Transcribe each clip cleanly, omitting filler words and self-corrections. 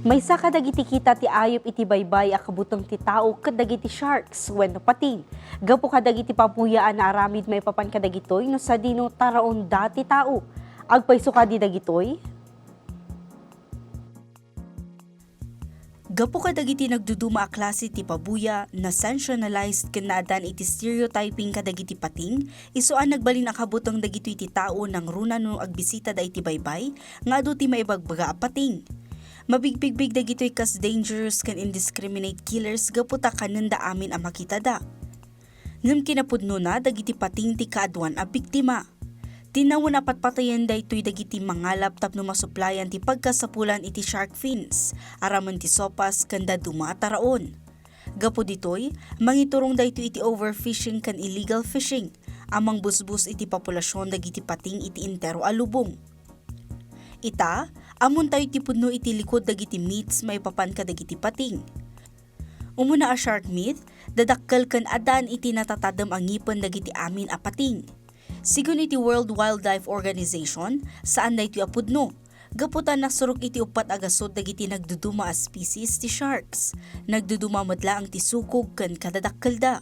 May sa kadagiti kita ti ayop iti baybay a kabutong ti tao kadagiti sharks wenno pating. Gapo kadagiti papuyaan na aramid may papan kadagitoy no sa dino taraon dati tao. Agpayso kadi dagitoy. Gapo kadagiti nagduduma a klase ti pabuya na sensationalized ken naadan iti stereotyping kadagiti pating, isuan nagbalin a kabutong dagitoy ti tao nang runa no agbisita da iti baybay nga adu ti maibagbaga a pating. Mabigbigbig dagitoy kas dangerous ken indiscriminate killers gaputa kanenda amin a makita da. Ngem kinapudno na dagiti pating ti kaadwan a biktima. Tinawon a patpatayen daytoy dagiti mangalap tapno masuplayan ti pagkasapulan iti shark fins, araman ti sopas ken daduma a taraon. Gapo ditoy, mangiturong daytoy iti overfishing ken illegal fishing, amang busbus iti populasyon dagiti pating iti entero a lubong. Ita, amon tayo ti Pudno iti likod dagiti myths may papan kadagiti pating. Umuna a shark myth, dadakkel ken adan iti natatadem ang ngipon dagiti amin a pating. Sigun iti World Wildlife Organization, saan daytoy a Pudno, gaputan nasurok iti upat agasod dagiti nagduduma a species ti sharks, nagduduma medla ang ti sukog ken kadadakkel da.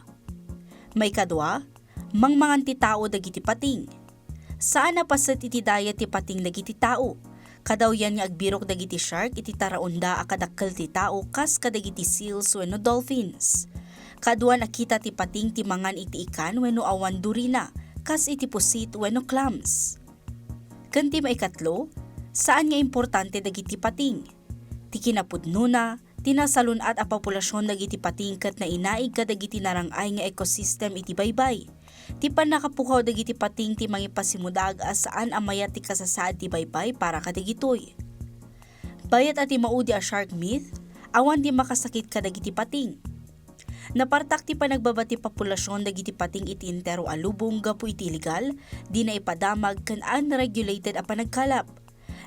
May kadwa, mangmangan ti tao dagiti pating. Saan napaset iti daya ti pating dagiti tao? Kadaw yan nga agbirok dagiti shark iti taraon da a kadakkel ti tao kas kadagiti seals wenno dolphins. Kadwa nakita ti pating ti mangan iti ikan wenno awan durina kas iti pusit wenno clams. Ken ti maikatlo, saan nga importante dagiti pating? Ti kinapudno na, tinasalunat a populasyon dagiti pating ket nainaig kadagiti narangay nga ecosystem iti baybay. Ti panakapukaw dagiti pating ti mangipasimudag saan amayat ti kasasaad ti baybay para kadagitoy. Bayat ati maudi a shark myth, awan ti makasakit kadagiti pating. Napartak ti panagbabati populasyon dagiti pating iti entero a lubong gapo iti legal, di na ipadamag ken unregulated a panagkalap.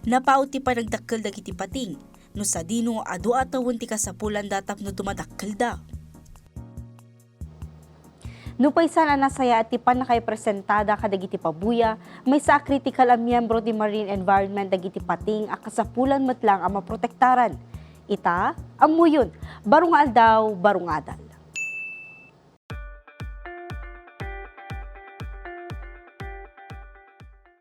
Napaot ti panagdakkel dagiti pating, no sa dino adu atawon ti kasapulan datap no dumadakkel da. Nupaysan na nasaya at tipan na kay presentada kadagiti pabuya, may sa critical ang miyembro ti marine environment dagiti pating a kasapulan metlang ang maprotektaran. Ita, amuyon, barungal daw, barungadan.